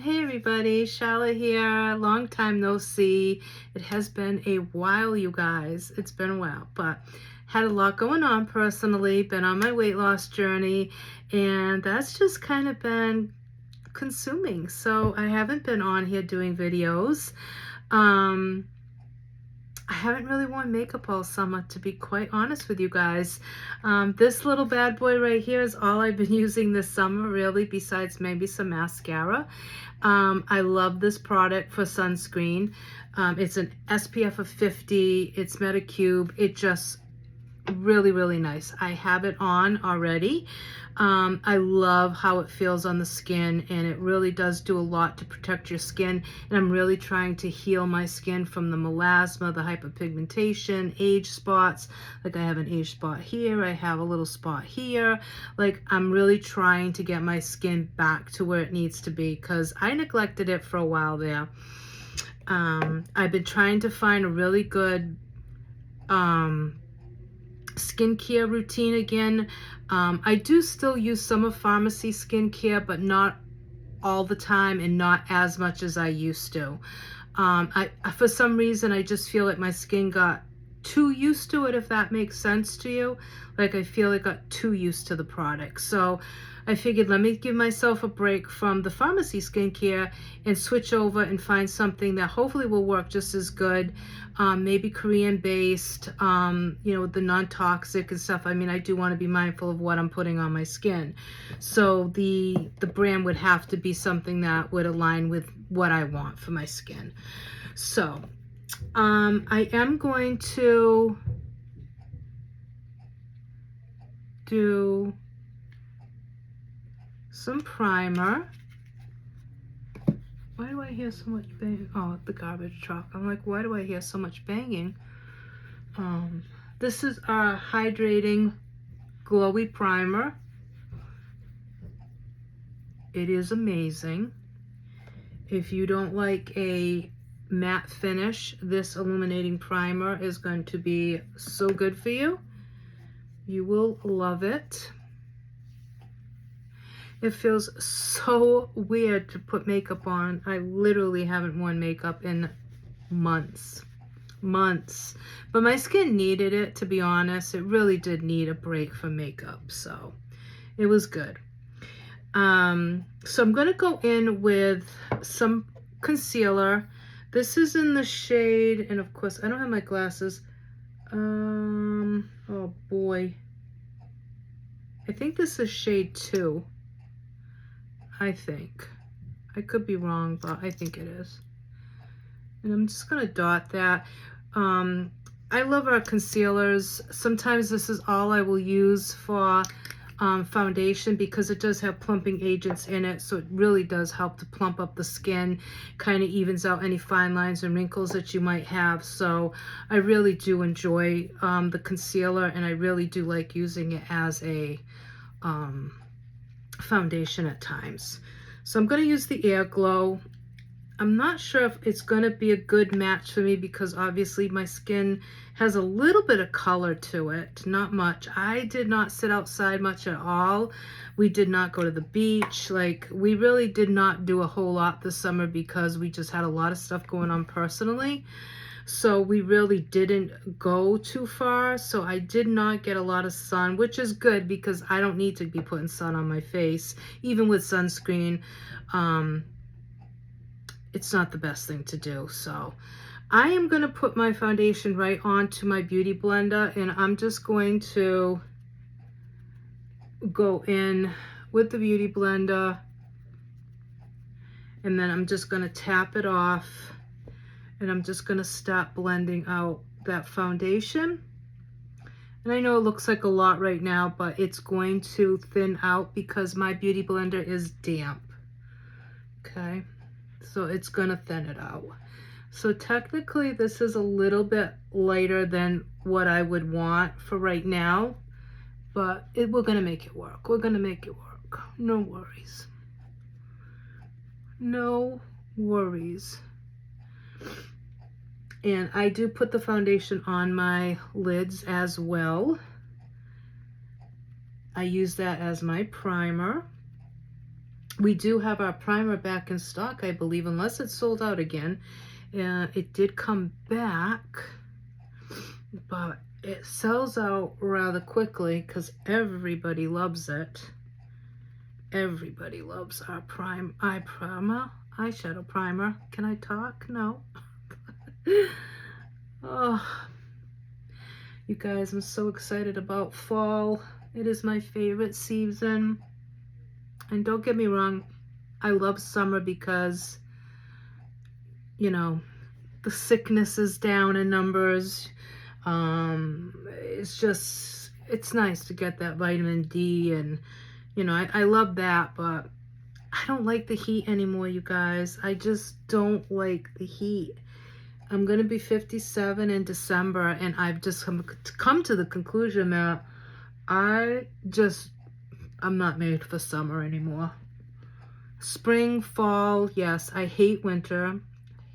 Hey everybody, Shala here. Long time no see. It has been a while, you guys. It's been a while, but had a lot going on personally, been on my weight loss journey, and that's just kind of been consuming. So I haven't been on here doing videos. Um, I haven't really worn makeup all summer, to be quite honest with you guys. This little bad boy right here is all I've been using this summer, really, besides maybe some mascara. I love this product for sunscreen. It's an SPF of 50. It's Metacube. It just really nice. I have it on already. I love how it feels on the skin, and it really does do a lot to protect your skin, and I'm really trying to heal my skin from the melasma, the hyperpigmentation, age spots. Like I have an age spot here, I have a little spot here. Like I'm really trying to get my skin back to where it needs to be, because I neglected it for a while there. I've been trying to find a really good skincare routine again. I do still use some of Pharmacy skincare, but not all the time and not as much as I used to. For some reason, I just feel like my skin got too used to it, if that makes sense to you. Like I feel it got too used to the product. So I figured, let me give myself a break from the Pharmacy skincare and switch over and find something that hopefully will work just as good. Maybe Korean based, the non-toxic and stuff. I mean, I do want to be mindful of what I'm putting on my skin. So the brand would have to be something that would align with what I want for my skin. So I am going to do some primer. Why do I hear so much banging? Oh, the garbage truck. I'm like, why do I hear so much banging? This is our hydrating glowy primer. It is amazing. If you don't like a matte finish, this illuminating primer is going to be so good for you. You will love it. It feels so weird to put makeup on. I literally haven't worn makeup in months. But my skin needed it, to be honest. It really did need a break from makeup, so it was good. So I'm going to go in with some concealer. This is in the shade, and of course, I don't have my glasses. Oh boy. I think this is shade 2. I think. I could be wrong, but I think it is. And I'm just going to dot that. I love our concealers. Sometimes this is all I will use for foundation, because it does have plumping agents in it, so it really does help to plump up the skin, kind of evens out any fine lines and wrinkles that you might have. So I really do enjoy the concealer, and I really do like using it as a foundation at times. So I'm going to use the Air Glow. I'm not sure if it's going to be a good match for me, because obviously my skin has a little bit of color to it, not much. I did not sit outside much at all. We did not go to the beach. Like, we really did not do a whole lot this summer, because we just had a lot of stuff going on personally. So we really didn't go too far. So I did not get a lot of sun, which is good, because I don't need to be putting sun on my face, even with sunscreen. It's not the best thing to do. So I am going to put my foundation right onto my Beauty Blender, and I'm just going to go in with the Beauty Blender, and then I'm just going to tap it off, and I'm just going to start blending out that foundation. And I know it looks like a lot right now, but it's going to thin out because my Beauty Blender is damp. Okay. So it's going to thin it out. So technically this is a little bit lighter than what I would want for right now, but we're going to make it work. We're going to make it work. No worries. No worries. And I do put the foundation on my lids as well. I use that as my primer. We do have our primer back in stock, I believe, unless it's sold out again. It did come back, but it sells out rather quickly because everybody loves it. Everybody loves our eyeshadow primer. Can I talk? No. Oh, you guys, I'm so excited about fall. It is my favorite season. And don't get me wrong, I love summer because, you know, the sickness is down in numbers. It's nice to get that vitamin D, and, you know, I love that, but I don't like the heat anymore, you guys. I just don't like the heat. I'm going to be 57 in December, and I've just come to the conclusion that I'm not made for summer anymore. Spring, fall, yes. I hate winter.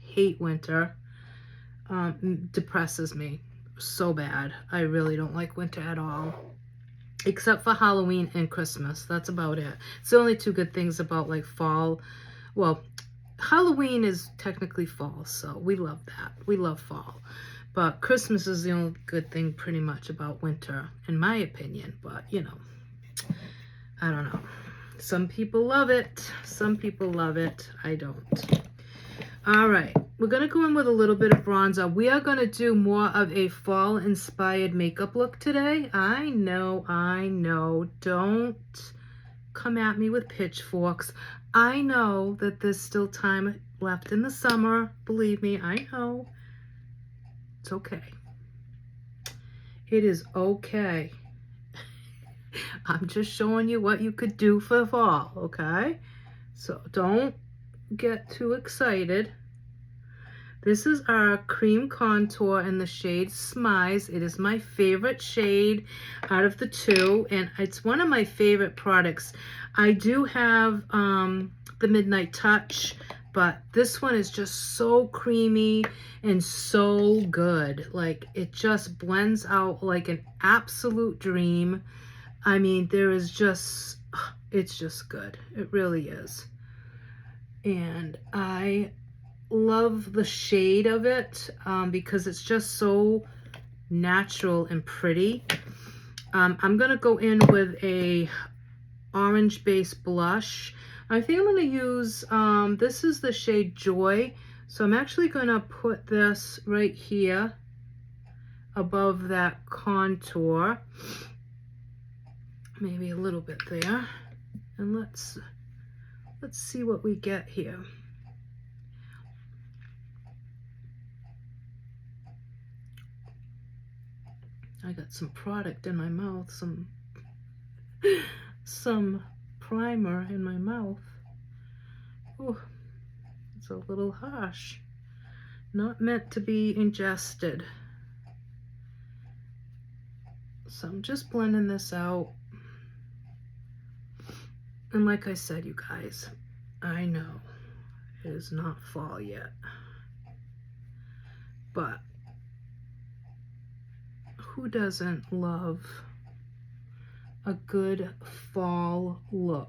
Hate winter. Depresses me so bad. I really don't like winter at all. Except for Halloween and Christmas. That's about it. It's the only two good things about like fall. Well, Halloween is technically fall, so we love that. We love fall. But Christmas is the only good thing pretty much about winter, in my opinion. But, you know, I don't know. Some people love it. Some people love it. I don't. All right. We're going to go in with a little bit of bronzer. We are going to do more of a fall-inspired makeup look today. I know. Don't come at me with pitchforks. I know that there's still time left in the summer. Believe me, I know. It's okay. It is okay. I'm just showing you what you could do for fall, okay? So don't get too excited. This is our cream contour in the shade Smize. It is my favorite shade out of the two, and it's one of my favorite products. I do have the Midnight Touch, but this one is just so creamy and so good. Like, it just blends out like an absolute dream. I mean, it's just good. It really is. And I love the shade of it because it's just so natural and pretty. I'm gonna go in with a orange based blush. I think I'm gonna use this is the shade Joy, so I'm actually gonna put this right here above that contour, maybe a little bit there, and let's see what we get here. I got some product in my mouth, some primer in my mouth. Oh, it's a little harsh. Not meant to be ingested. So I'm just blending this out. And like I said, you guys, I know it is not fall yet, but who doesn't love a good fall look?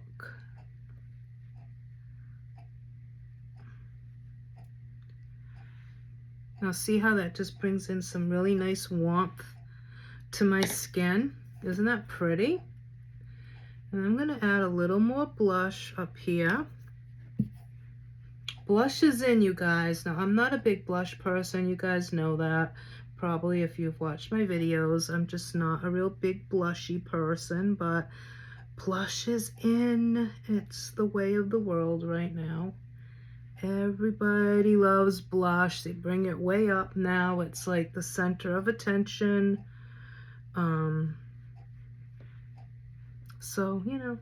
Now see how that just brings in some really nice warmth to my skin? Isn't that pretty? And I'm gonna add a little more blush up here. Blush is in, you guys. Now, I'm not a big blush person. You guys know that. Probably if you've watched my videos. I'm just not a real big blushy person, but blush is in. It's the way of the world right now. Everybody loves blush. They bring it way up now. It's like the center of attention. So, you know,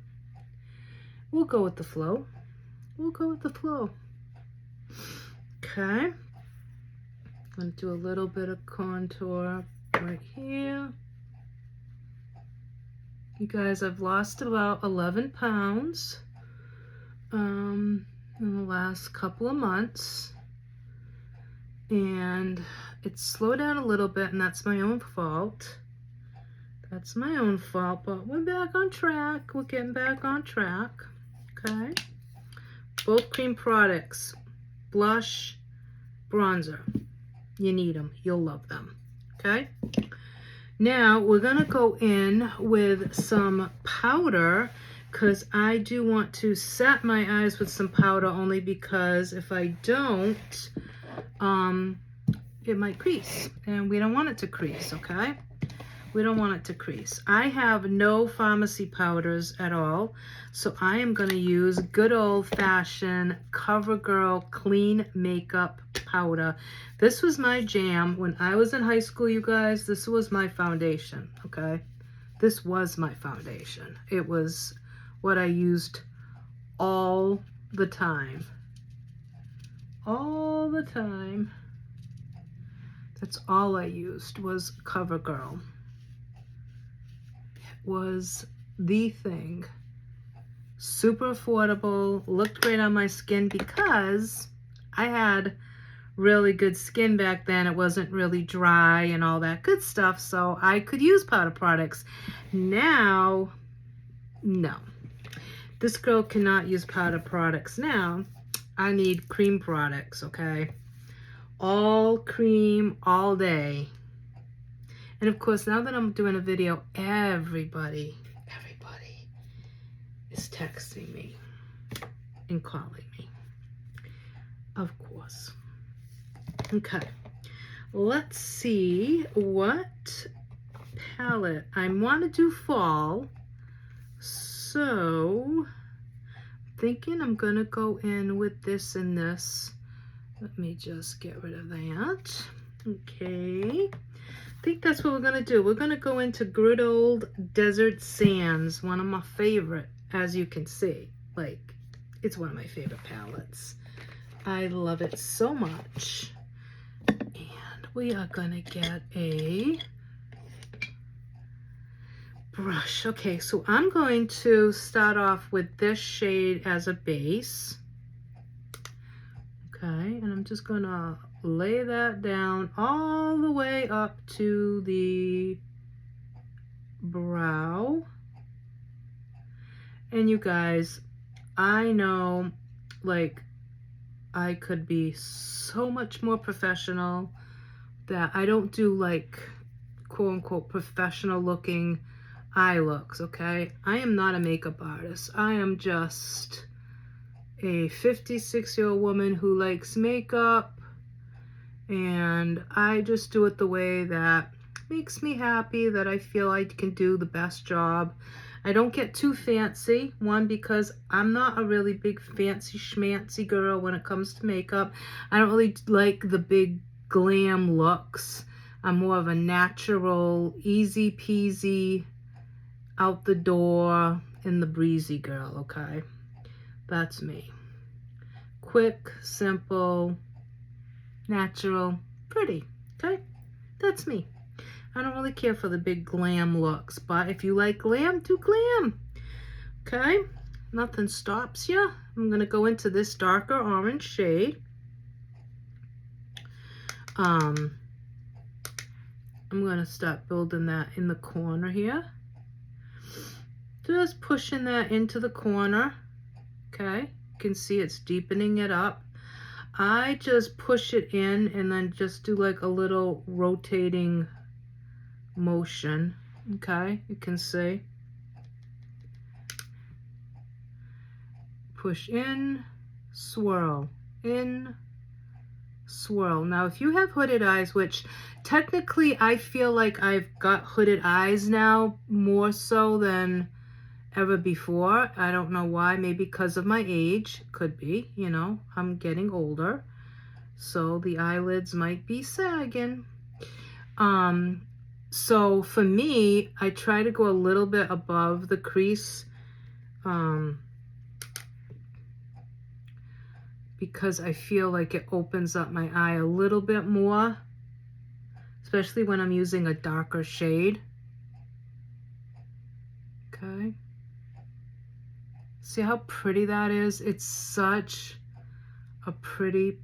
we'll go with the flow. We'll go with the flow. Okay. I'm going to do a little bit of contour right here. You guys, I've lost about 11 pounds in the last couple of months. And it's slowed down a little bit, and that's my own fault. That's my own fault, but we're back on track. We're getting back on track. Okay. Both cream products, blush, bronzer. You need them. You'll love them. Okay? Now we're going to go in with some powder because I do want to set my eyes with some powder, only because if I don't, it might crease, and we don't want it to crease, okay? We don't want it to crease. I have no pharmacy powders at all, so I am going to use good old-fashioned CoverGirl Clean Makeup Powder. This was my jam when I was in high school, you guys. This was my foundation, okay? This was my foundation. It was what I used all the time. All the time. That's all I used was CoverGirl. It was the thing. Super affordable, looked great on my skin because I had really good skin back then. It wasn't really dry and all that good stuff, so I could use powder products. Now, no. This girl cannot use powder products now. I need cream products, okay? All cream, all day. And of course, now that I'm doing a video, everybody is texting me and calling me. Of course. Okay. Let's see what palette. I want to do fall. So, thinking I'm going to go in with this and this. Let me just get rid of that. Okay. I think that's what we're going to do. We're going to go into Good Old Desert Sands, one of my favorite, as you can see. Like, it's one of my favorite palettes. I love it so much. And we are going to get a brush. Okay, so I'm going to start off with this shade as a base. Okay, and I'm just going to lay that down all the way up to the brow. And you guys, I know, like, I could be so much more professional, that I don't do, like, quote-unquote professional looking eye looks, okay? I am not a makeup artist. I am just a 56-year-old woman who likes makeup, and I just do it the way that makes me happy, that I feel I can do the best job. I don't get too fancy, one, because I'm not a really big fancy schmancy girl when it comes to makeup. I don't really like the big glam looks. I'm more of a natural, easy peasy, out the door, in the breezy girl, okay? That's me. Quick, simple, natural, pretty, okay? That's me. I don't really care for the big glam looks, but if you like glam, do glam, okay? Nothing stops you. I'm going to go into this darker orange shade. I'm going to start building that in the corner here. Just pushing that into the corner, okay? You can see it's deepening it up. I just push it in and then just do like a little rotating motion, okay? You can see. Push in, swirl, in, swirl. Now, if you have hooded eyes, which technically I feel like I've got hooded eyes now more so than ever before. I don't know why. Maybe because of my age. Could be, you know, I'm getting older, so the eyelids might be sagging. So for me, I try to go a little bit above the crease, because I feel like it opens up my eye a little bit more, especially when I'm using a darker shade. Okay. See how pretty that is? It's such a pretty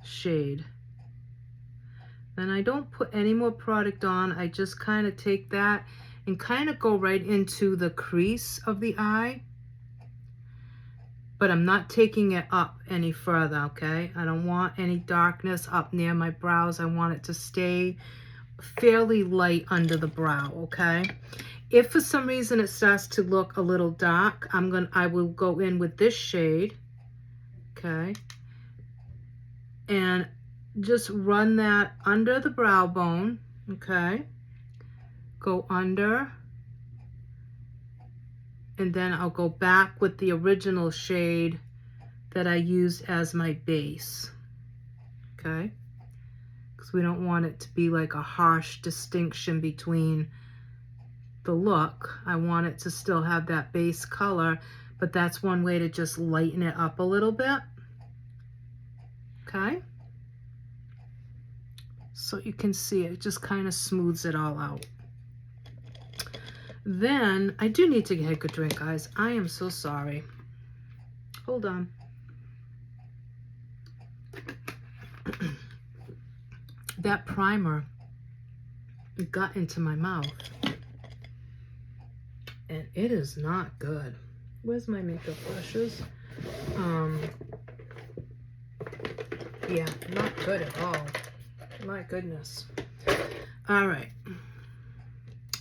shade. Then I don't put any more product on. I just kind of take that and kind of go right into the crease of the eye. but I'm not taking it up any further, okay? I don't want any darkness up near my brows. I want it to stay fairly light under the brow, okay? If for some reason it starts to look a little dark, I will go in with this shade, okay? And just run that under the brow bone, okay? Go under, and then I'll go back with the original shade that I used as my base, okay? Because we don't want it to be like a harsh distinction between the look. I want it to still have that base color, but that's one way to just lighten it up a little bit, okay? So you can see it just kind of smooths it all out. Then I do need to take a drink, guys. I am so sorry. Hold on. That primer got into my mouth and it is not good. Where's my makeup brushes? Yeah, not good at all. My goodness. All right.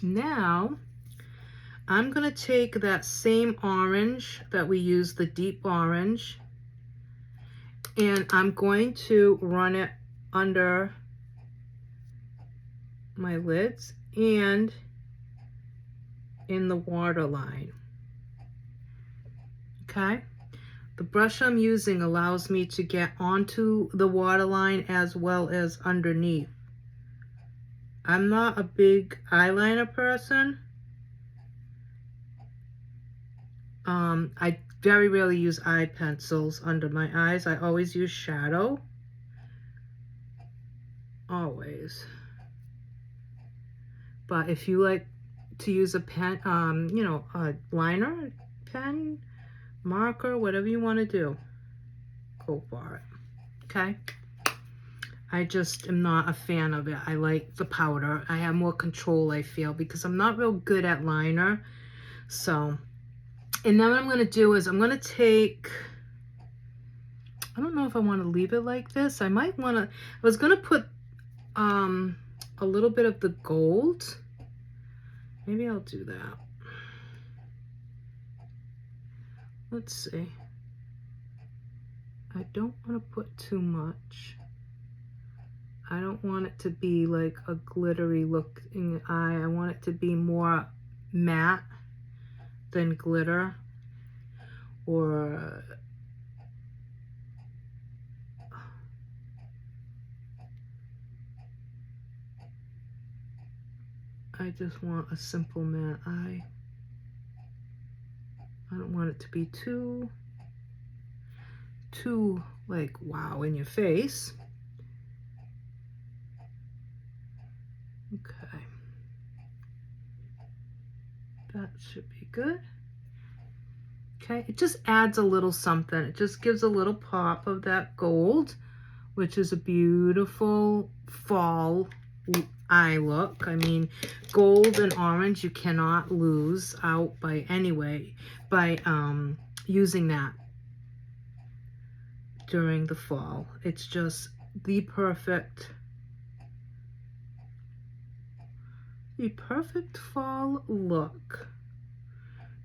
Now I'm gonna take that same orange that we used, the deep orange, and I'm going to run it under my lids and in the waterline, okay? The brush I'm using allows me to get onto the waterline as well as underneath. I'm not a big eyeliner person. I very rarely use eye pencils under my eyes. I always use shadow. Always. But if you like to use a pen, you know, a liner, pen, marker, whatever you want to do, go for it, okay? I just am not a fan of it. I like the powder. I have more control, I feel, because I'm not real good at liner. So, and then what I'm going to do is I'm going to take, I don't know if I want to leave it like this. I might want to, I was going to put a little bit of the gold. Maybe I'll do that. Let's see. I don't want to put too much. I don't want it to be like a glittery looking eye. I want it to be more matte than glitter, or I just want a simple matte eye. I don't want it to be too like wow in your face. Okay, that should be good. Okay, it just adds a little something. It just gives a little pop of that gold, which is a beautiful fall eye look. I mean, gold and orange you cannot lose out by using that during the fall. It's just the perfect fall look.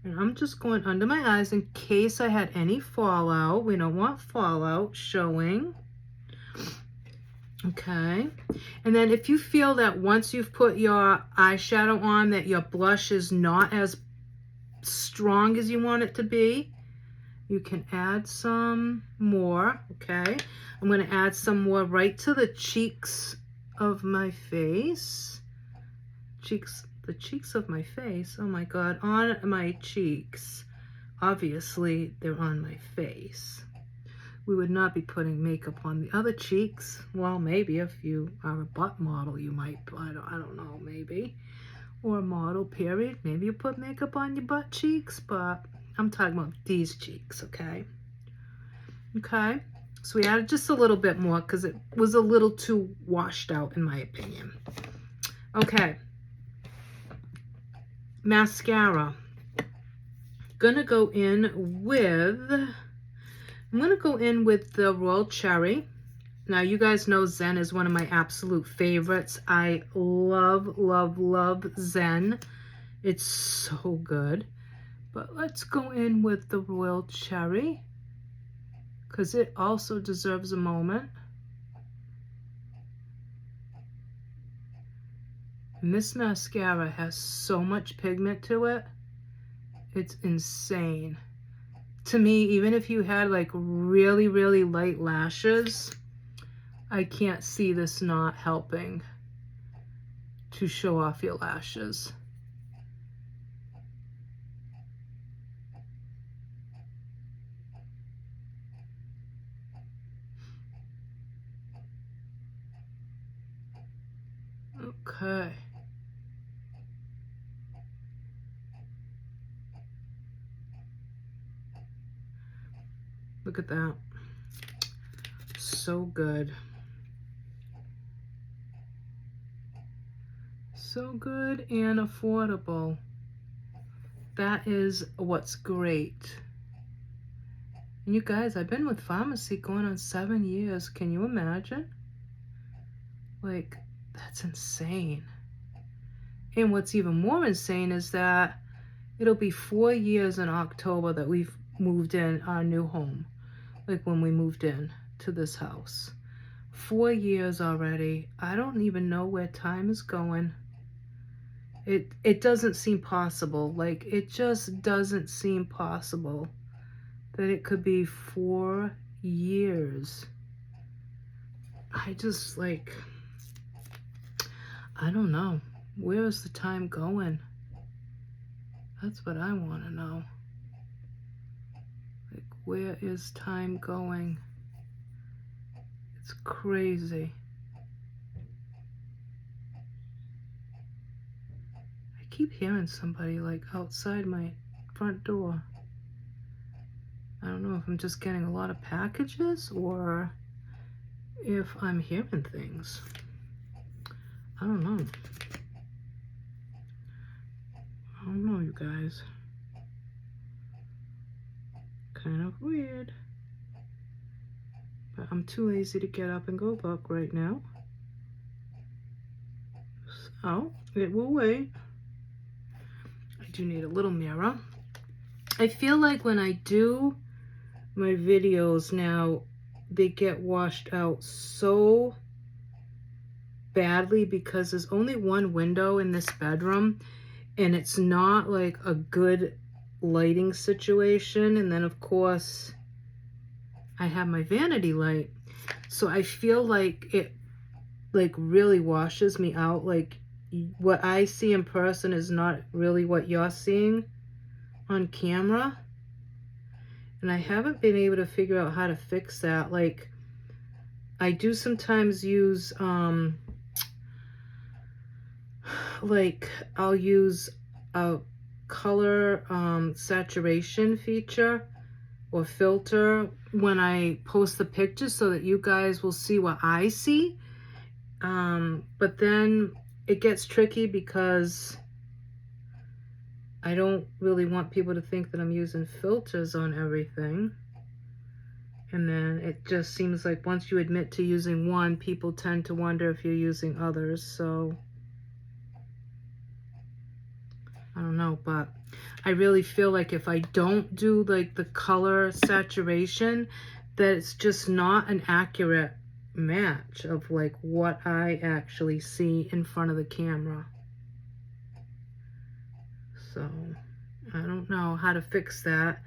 And I'm just going under my eyes in case I had any fallout. We don't want fallout showing. Okay, and then if you feel that once you've put your eyeshadow on that your blush is not as strong as you want it to be, you can add some more, okay? I'm going to add some more right to the cheeks of my face. The cheeks of my face, oh my God, on my cheeks. Obviously, they're on my face. We would not be putting makeup on the other cheeks. Well, maybe if you are a butt model, you might, but I don't know, maybe. Or a model, period. Maybe you put makeup on your butt cheeks, but I'm talking about these cheeks, okay? Okay, so we added just a little bit more because it was a little too washed out in my opinion. Okay, mascara. Gonna go in with I'm going to go in with the Royal Cherry. Now, you guys know Zen is one of my absolute favorites. I love, love, love Zen. It's so good. But let's go in with the Royal Cherry because it also deserves a moment. And this mascara has so much pigment to it. It's insane. To me, even if you had like really, really light lashes, I can't see this not helping to show off your lashes. Okay. Look at that. So good. So good and affordable. That is what's great. And you guys, I've been with Pharmacy going on 7 years. Can you imagine? Like, that's insane. And what's even more insane is that it'll be 4 years in October that we've moved in our new home. Like when we moved in to this house. 4 years already. I don't even know where time is going. It doesn't seem possible. Like, it just doesn't seem possible that it could be 4 years. I just, like, I don't know. Where is the time going? That's what I want to know. Like, where is time going? It's crazy. I keep hearing somebody, like, outside my front door. I don't know if I'm just getting a lot of packages or if I'm hearing things. I don't know. I don't know, you guys. Kind of weird. But I'm too lazy to get up and go look right now. So, it will wait. I do need a little mirror. I feel like when I do my videos now, they get washed out so badly because there's only one window in this bedroom and it's not like a good lighting situation. And then of course I have my vanity light, so I feel like it like really washes me out. Like, what I see in person is not really what you're seeing on camera, and I haven't been able to figure out how to fix that. Like, I do sometimes use like I'll use a color saturation feature or filter when I post the pictures so that you guys will see what I see. But then it gets tricky because I don't really want people to think that I'm using filters on everything. And then it just seems like once you admit to using one, people tend to wonder if you're using others. So I don't know, but I really feel like if I don't do like the color saturation, that it's just not an accurate match of like what I actually see in front of the camera. So I don't know how to fix that.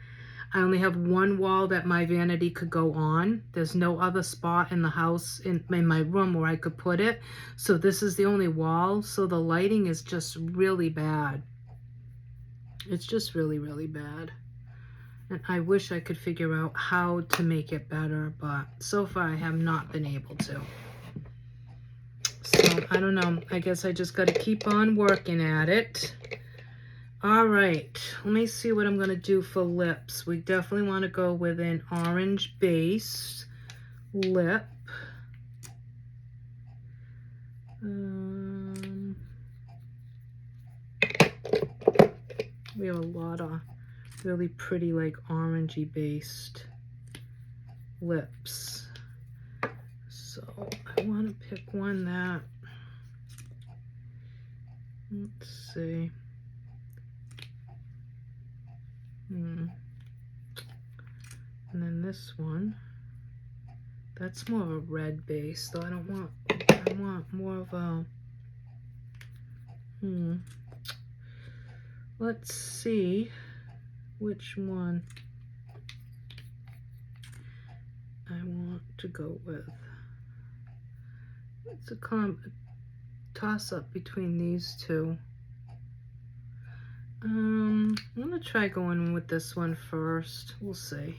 I only have one wall that my vanity could go on. There's no other spot in the house, in my room, where I could put it. So this is the only wall. So the lighting is just really bad. It's just really, really bad. And I wish I could figure out how to make it better, but so far I have not been able to. So I don't know. I guess I just got to keep on working at it. All right, let me see what I'm going to do for lips. We definitely want to go with an orange base lip. We have a lot of really pretty, like, orangey based lips. So I want to pick one that, let's see. And then this one, that's more of a red base, though I want more of a, let's see which one I want to go with. It's a toss up between these two. I'm gonna try going with this one first. We'll see.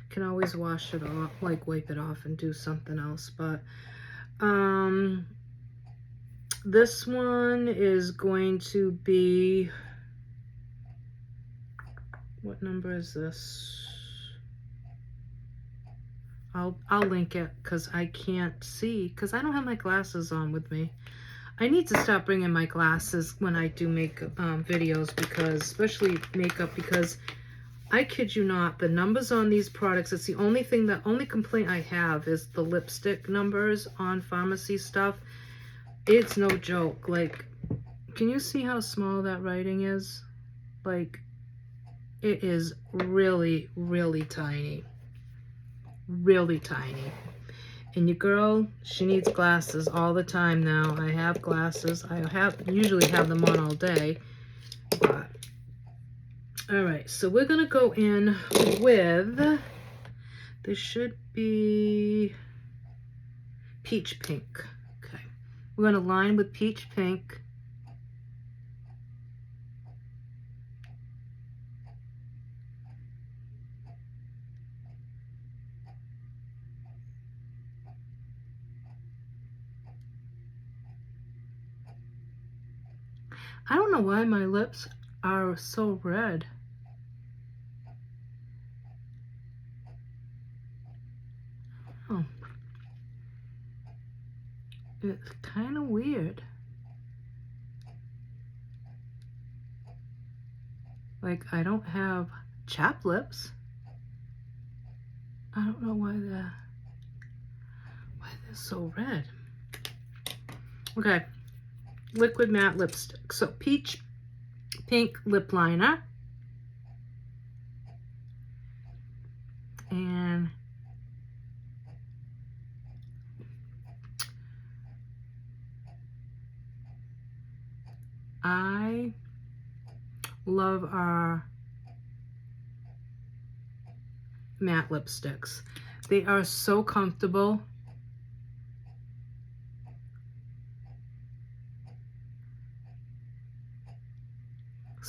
Can always wash it off, like wipe it off and do something else. But this one is going to be, what number is this? I'll link it because I can't see, because I don't have my glasses on with me. I need to stop bringing my glasses when I do make videos, because especially makeup, because I kid you not, the numbers on these products, it's the only thing, the only complaint I have is the lipstick numbers on pharmacy stuff. It's no joke. Like, can you see how small that writing is? Like, it is really, really tiny. Really tiny. And your girl, she needs glasses all the time now. I have glasses. I usually have them on all day. But all right, so we're gonna go in with, this should be peach pink. Okay, we're gonna line with peach pink. I don't know why my lips are so red. Oh, it's kind of weird. Like, I don't have chapped lips. I don't know why they're so red. Okay, liquid matte lipstick. So peach pink lip liner. And I love our matte lipsticks. They are so comfortable.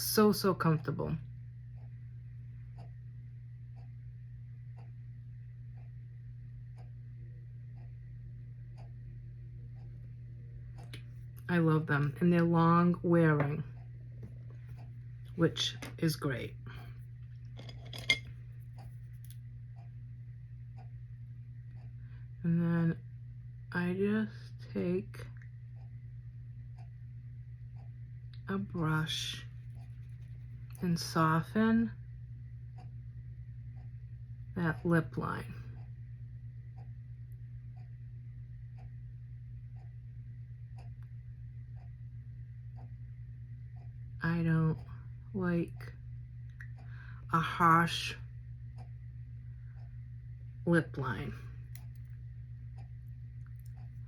So comfortable. I love them, and they're long wearing, which is great. And then I just take a brush and soften that lip line. I don't like a harsh lip line.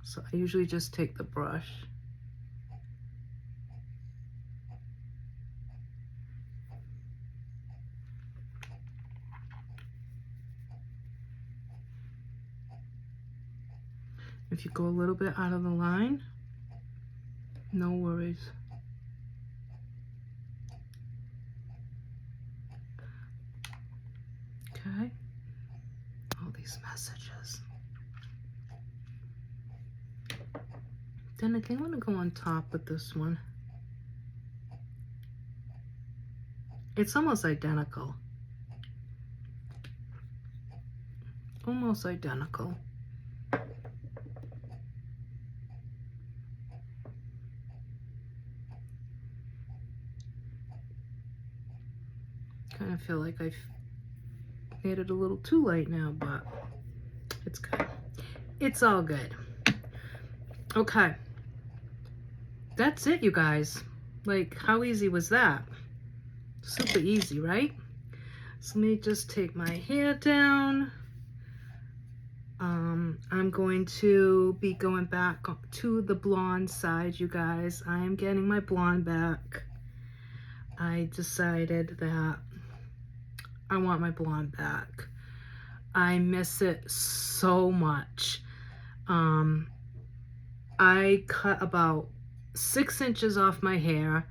So I usually just take the brush if you go a little bit out of the line, no worries. Okay, all these messages. Then I think I'm gonna go on top with this one. It's almost identical. Almost identical. Kind of feel like I've made it a little too light now, but It's good. It's all good. Okay. That's it, you guys. Like, how easy was that? Super easy, right? So let me just take my hair down. I'm going to be going back to the blonde side, you guys. I am getting my blonde back. I decided that I want my blonde back. I miss it so much. I cut about 6 inches off my hair.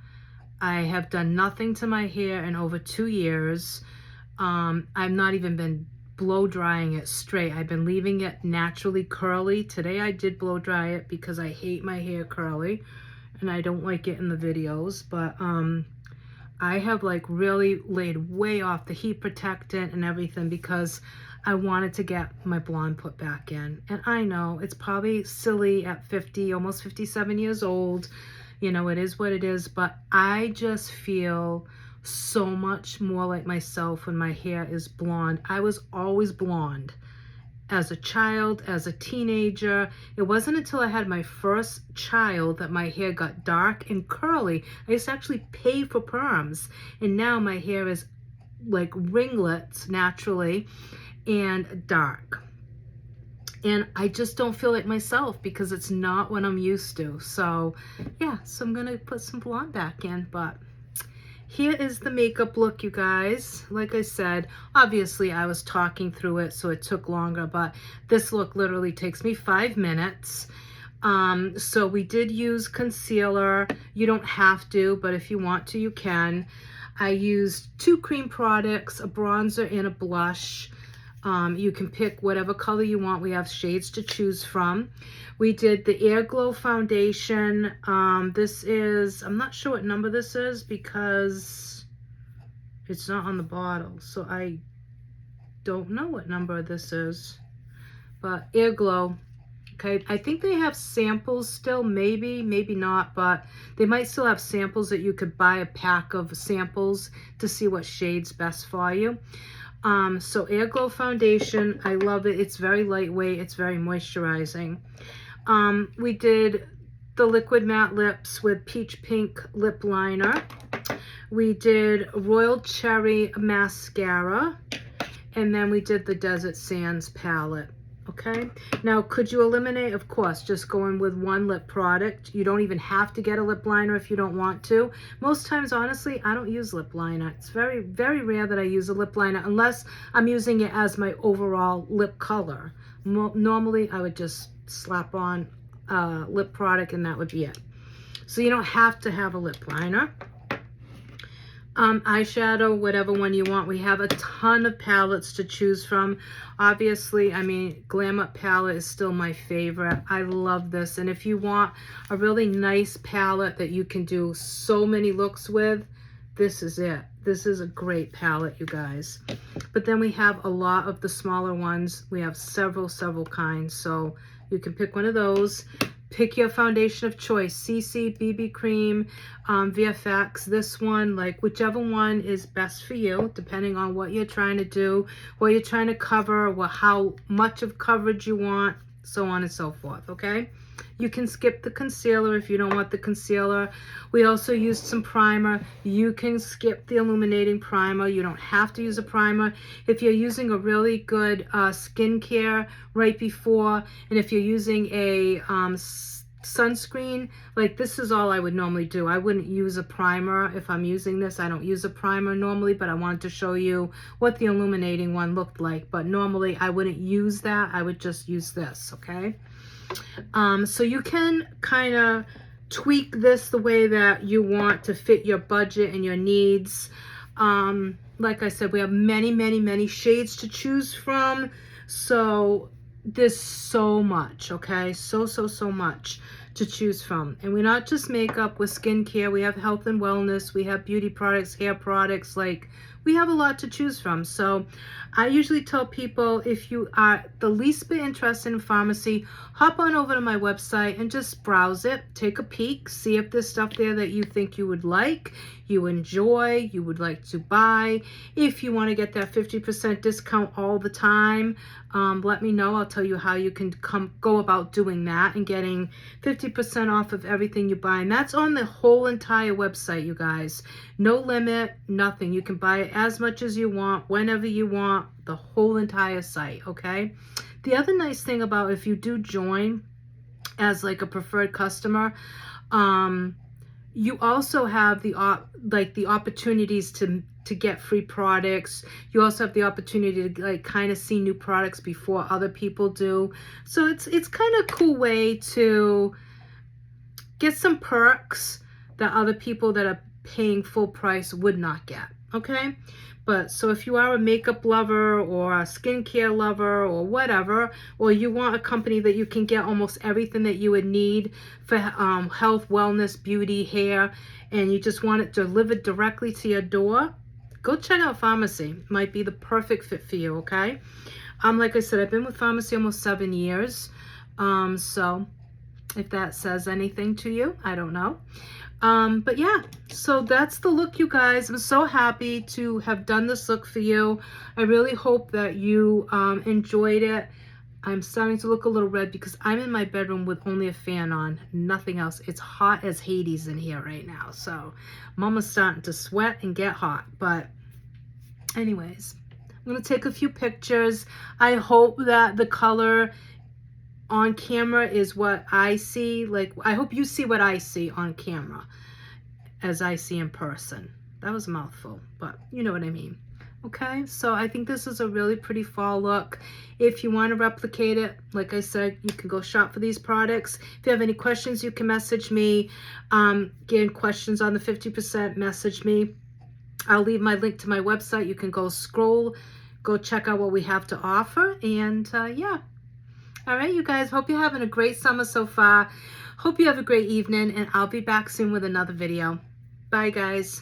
I have done nothing to my hair in over 2 years. I've not even been blow drying it straight. I've been leaving it naturally curly. Today I did blow dry it because I hate my hair curly and I don't like it in the videos, but I have like really laid way off the heat protectant and everything because I wanted to get my blonde put back in. And I know it's probably silly at 50, almost 57 years old. You know, it is what it is, but I just feel so much more like myself when my hair is blonde. I was always blonde as a child, as a teenager. It wasn't until I had my first child that my hair got dark and curly. I used to actually pay for perms, and now my hair is like ringlets naturally and dark. And I just don't feel like myself because it's not what I'm used to. So yeah, so I'm gonna put some blonde back in, but here is the makeup look, you guys. Like I said, obviously I was talking through it, so it took longer, but this look literally takes me 5 minutes. So we did use concealer. You don't have to, but if you want to, you can. I used 2 cream products, a bronzer and a blush. You can pick whatever color you want. We have shades to choose from. We did the Air Glow foundation. This is, I'm not sure what number this is because it's not on the bottle. So I don't know what number this is. But Air Glow. Okay, I think they have samples still, maybe not, but they might still have samples that you could buy a pack of samples to see what shade's best for you. So Air Glow foundation, I love it. It's very lightweight. It's very moisturizing. We did the liquid matte lips with peach pink lip liner. We did Royal Cherry mascara. And then we did the Desert Sands palette. Okay, now could you eliminate? Of course, just going with one lip product. You don't even have to get a lip liner if you don't want to. Most times, honestly, I don't use lip liner. It's very, very rare that I use a lip liner unless I'm using it as my overall lip color. Normally, I would just slap on a lip product and that would be it. So you don't have to have a lip liner. Eyeshadow, whatever one you want. We have a ton of palettes to choose from. Obviously, I mean, Glam Up palette is still my favorite. I love this. And if you want a really nice palette that you can do so many looks with, this is it. This is a great palette, you guys. But then we have a lot of the smaller ones. We have several kinds. So you can pick one of those. Pick your foundation of choice, CC, BB cream, VFX, this one, like whichever one is best for you, depending on what you're trying to do, what you're trying to cover, how much of coverage you want, so on and so forth, okay? You can skip the concealer if you don't want the concealer. We also used some primer. You can skip the illuminating primer. You don't have to use a primer. If you're using a really good skincare right before, and if you're using a sunscreen, like this is all I would normally do. I wouldn't use a primer if I'm using this. I don't use a primer normally, but I wanted to show you what the illuminating one looked like. But normally I wouldn't use that. I would just use this, okay? So you can kind of tweak this the way that you want to fit your budget and your needs. Like I said, we have many shades to choose from. So there's so much, okay? So much to choose from. And we're not just makeup, with skincare. We have health and wellness. We have beauty products, hair products. Like, we have a lot to choose from. So I usually tell people, if you are the least bit interested in pharmacy, hop on over to my website and just browse it, take a peek, see if there's stuff there that you think you would like, you enjoy, you would like to buy. If you want to get that 50% discount all the time, let me know. I'll tell you how you can go about doing that and getting 50% off of everything you buy. And that's on the whole entire website, you guys. No limit, nothing. You can buy it as much as you want, whenever you want, the whole entire site, okay? The other nice thing about if you do join as like a preferred customer, you also have the opportunities to get free products. You also have the opportunity to like kind of see new products before other people do. So it's kind of a cool way to get some perks that other people that are paying full price would not get, okay? But so if you are a makeup lover or a skincare lover or whatever, or you want a company that you can get almost everything that you would need for health, wellness, beauty, hair, and you just want it delivered directly to your door, go check out Farmacy. Might be the perfect fit for you, okay? Like I said, I've been with Farmacy almost 7 years. So if that says anything to you, I don't know. But yeah, so that's the look, you guys. I'm so happy to have done this look for you. I really hope that you enjoyed it. I'm starting to look a little red because I'm in my bedroom with only a fan on, nothing else. It's hot as Hades in here right now. So Mama's starting to sweat and get hot. But anyways, I'm going to take a few pictures. I hope that the color on camera is what I see. Like, I hope you see what I see on camera as I see in person. That was a mouthful, but you know what I mean. Okay, so I think this is a really pretty fall look. If you want to replicate it, like I said, you can go shop for these products. If you have any questions, you can message me. Again, questions on the 50%, message me. I'll leave my link to my website. You can go scroll, go check out what we have to offer, and yeah. All right, you guys, hope you're having a great summer so far. Hope you have a great evening, and I'll be back soon with another video. Bye, guys.